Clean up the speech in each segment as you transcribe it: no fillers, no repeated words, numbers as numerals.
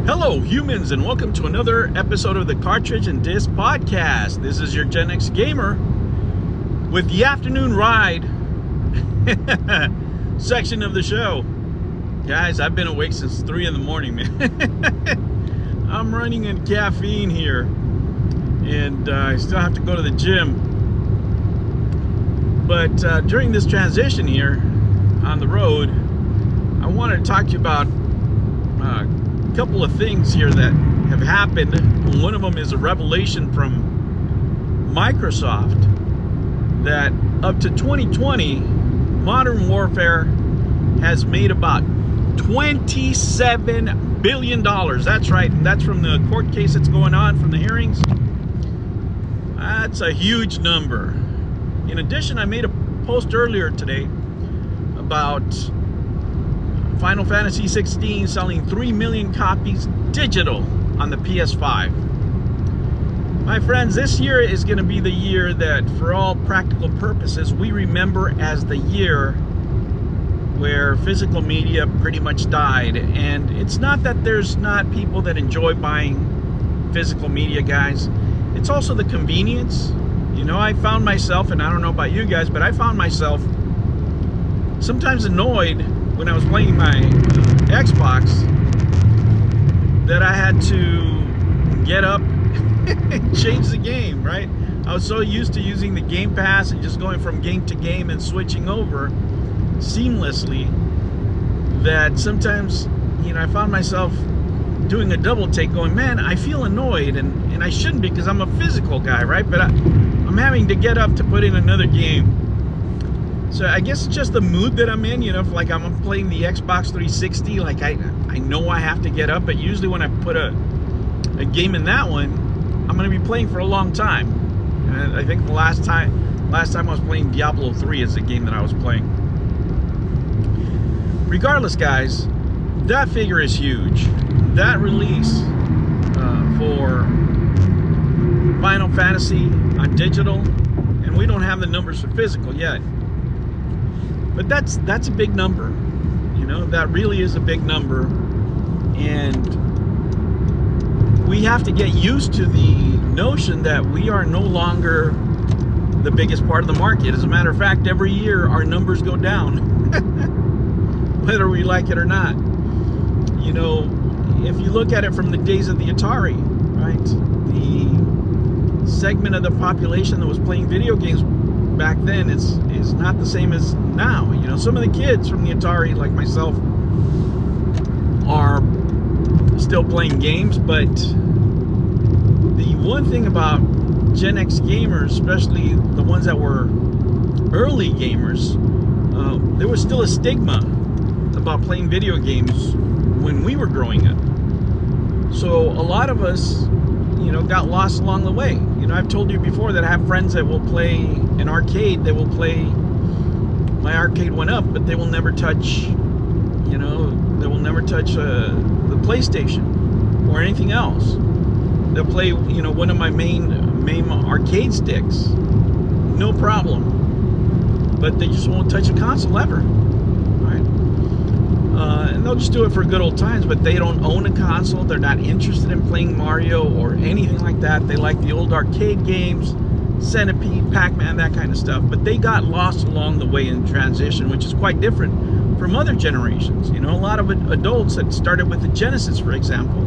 Hello, humans, and welcome to another episode of the Cartridge and Disc Podcast. This is your Gen X gamer with the afternoon ride section of the show. Guys, I've been awake since 3 in the morning, man. I'm running on caffeine here, and I still have to go to the gym. But during this transition here on the road, I wanted to talk to you about a couple of things here that have happened. One of them is a revelation from Microsoft that up to 2020, Modern Warfare has made about $27 billion. That's right. That's from the court case that's going on, from the hearings. That's a huge number. In addition, I made a post earlier today about Final Fantasy 16 selling 3 million copies digital on the PS5. My friends, this year is going to be the year that, for all practical purposes, we remember as the year where physical media pretty much died. And it's not that there's not people that enjoy buying physical media, guys. It's also the convenience. You know, I found myself, and I don't know about you guys, but I found myself sometimes annoyed when I was playing my Xbox that I had to get up and change the game, right? I was so used to using the Game Pass and just going from game to game and switching over seamlessly that sometimes, you know, I found myself doing a double take going, man, I feel annoyed, and I shouldn't, because I'm a physical guy, right? But I'm having to get up to put in another game. So I guess it's just the mood that I'm in, you know, if like I'm playing the Xbox 360, like I know I have to get up, but usually when I put a game in that one, I'm going to be playing for a long time. And I think the last time I was playing Diablo 3 is the game that I was playing. Regardless, guys, that figure is huge. That release for Final Fantasy on digital, and we don't have the numbers for physical yet. But that's a big number, you know, that really is a big number, and we have to get used to the notion that we are no longer the biggest part of the market. As a matter of fact, every year our numbers go down, whether we like it or not. You know, if you look at it from the days of the Atari, right, the segment of the population that was playing video games back then is not the same as now. You know, some of the kids from the Atari, like myself, are still playing games, but the one thing about Gen X gamers, especially the ones that were early gamers, there was still a stigma about playing video games when we were growing up. So a lot of us, you know, got lost along the way. You know, I've told you before that I have friends that will play an arcade. They will play, my arcade went up, but they will never touch, you know, they will never touch the PlayStation or anything else. They'll play, you know, one of my main arcade sticks, no problem. But they just won't touch a console ever, right? And they'll just do it for good old times, but they don't own a console. They're not interested in playing Mario or anything like that. They like the old arcade games, Centipede, Pac-Man, that kind of stuff. But they got lost along the way in transition, which is quite different from other generations. You know, a lot of adults that started with the Genesis, for example,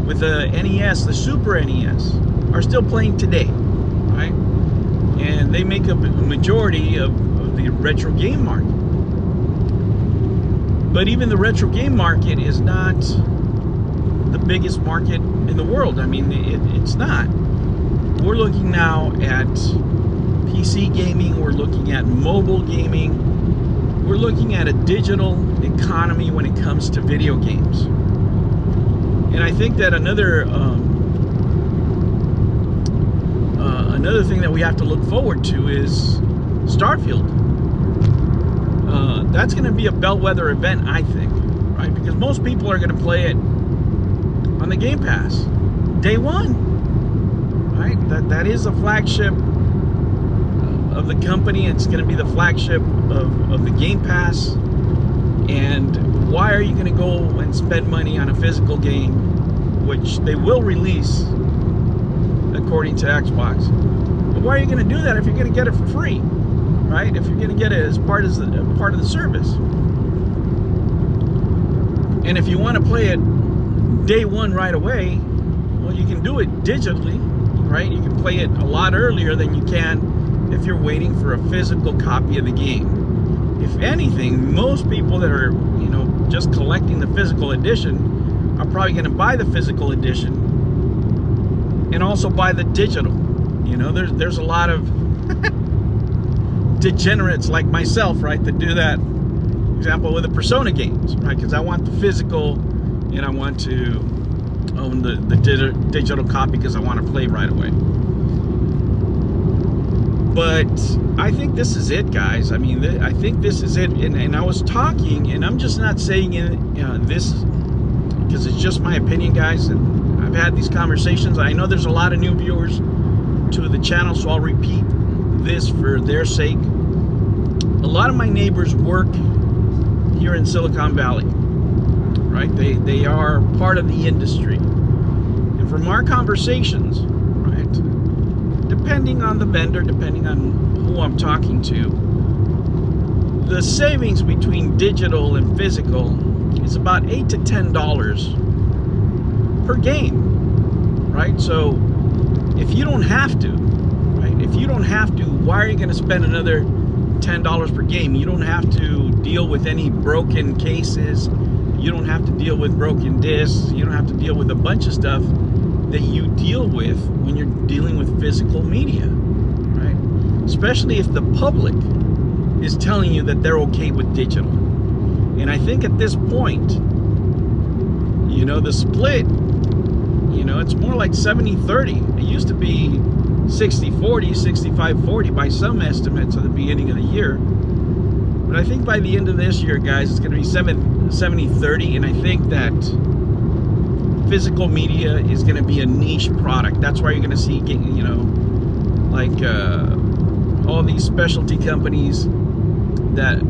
with the NES, the Super NES, are still playing today, right? And they make up a majority of the retro game market. But even the retro game market is not the biggest market in the world. I mean, it's not. We're looking now at PC gaming. We're looking at mobile gaming. We're looking at a digital economy when it comes to video games. And I think that another thing that we have to look forward to is Starfield. That's going to be a bellwether event, I think, right? Because most people are going to play it on the Game Pass day one, right? That is a flagship of the company. It's going to be the flagship of the Game Pass. And why are you going to go and spend money on a physical game which they will release according to Xbox. But why are you going to do that if you're going to get it for free, right? If you're going to get it as part of the service. And if you want to play it day one right away, well, you can do it digitally, right? You can play it a lot earlier than you can if you're waiting for a physical copy of the game. If anything, most people that are, you know, just collecting the physical edition are probably going to buy the physical edition and also buy the digital. You know, there's a lot of degenerates like myself, right, that do that. For example, with the Persona games, right? Because I want the physical and I want to own the digital copy because I want to play right away. But I think this is it, guys. I mean, I think this is it. And I was talking, and I'm just not saying it, this because it's just my opinion, guys. And I've had these conversations. I know there's a lot of new viewers to the channel, so I'll repeat this for their sake. A lot of my neighbors work here in Silicon Valley, right? They are part of the industry. And from our conversations, right, depending on the vendor, depending on who I'm talking to, the savings between digital and physical is about $8 to $10 per game, right? So if you don't have to, right? If you don't have to, why are you going to spend another $10 per game? You don't have to deal with any broken cases. You don't have to deal with broken discs. You don't have to deal with a bunch of stuff that you deal with when you're dealing with physical media, right? Especially if the public is telling you that they're okay with digital. And I think at this point, you know, the split, you know, it's more like 70-30. It used to be 60-40, 65-40 by some estimates at the beginning of the year. But I think by the end of this year, guys, it's going to be 70-30, and I think that physical media is going to be a niche product. That's why you're going to see, you know, like all these specialty companies that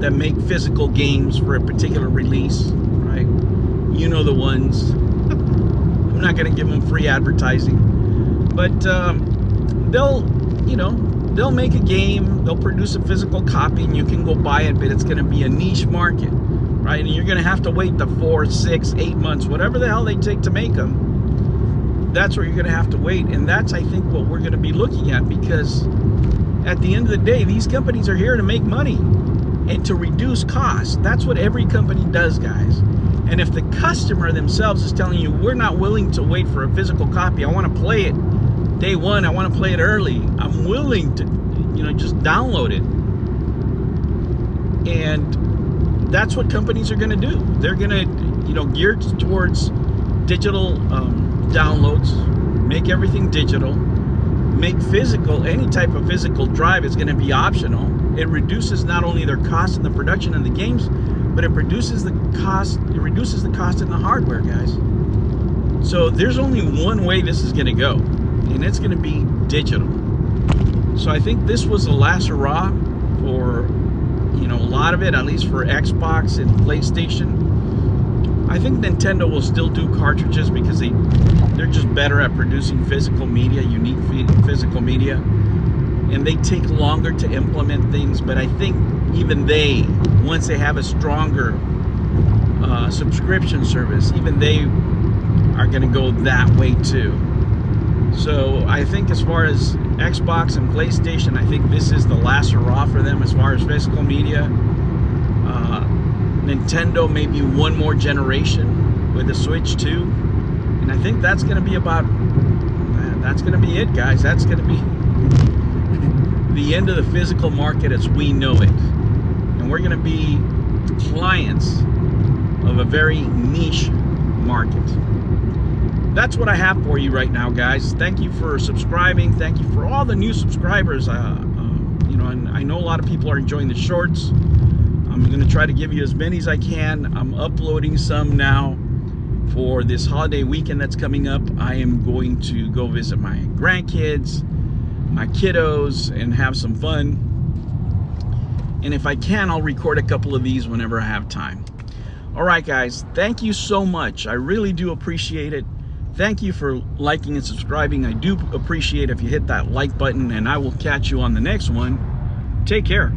that make physical games for a particular release, right? You know the ones. I'm not going to give them free advertising, but they'll make a game, they'll produce a physical copy, and you can go buy it, but it's going to be a niche market, right? And you're going to have to wait the 4, 6, 8 months, whatever the hell they take to make them. That's where you're going to have to wait, and that's, I think, what we're going to be looking at, because at the end of the day, these companies are here to make money and to reduce costs. That's what every company does, guys. And if the customer themselves is telling you, we're not willing to wait for a physical copy, I want to play it day one, I want to play it early, I'm willing to, you know, just download it. And that's what companies are going to do. They're going to, you know, gear towards digital downloads, make everything digital, make physical, any type of physical drive is going to be optional. It reduces not only their cost in the production of the games, but it reduces the cost in the hardware, guys. So there's only one way this is going to go, and it's going to be digital. So I think this was the last hurrah for, you know, a lot of it, at least for Xbox and PlayStation. I think Nintendo will still do cartridges because they're just better at producing physical media, unique physical media, and they take longer to implement things. But I think even they, once they have a stronger subscription service, even they are going to go that way too. So I think as far as Xbox and PlayStation, I think this is the last hurrah for them as far as physical media. Nintendo, maybe one more generation with the Switch 2. And I think that's going to be about, that's going to be it, guys. That's going to be the end of the physical market as we know it. And we're going to be clients of a very niche market. That's what I have for you right now, guys. Thank you for subscribing. Thank you for all the new subscribers. You know, and I know a lot of people are enjoying the shorts. I'm going to try to give you as many as I can. I'm uploading some now for this holiday weekend that's coming up. I am going to go visit my grandkids, my kiddos, and have some fun. And if I can, I'll record a couple of these whenever I have time. All right, guys, thank you so much. I really do appreciate it. Thank you for liking and subscribing. I do appreciate if you hit that like button, and I will catch you on the next one. Take care.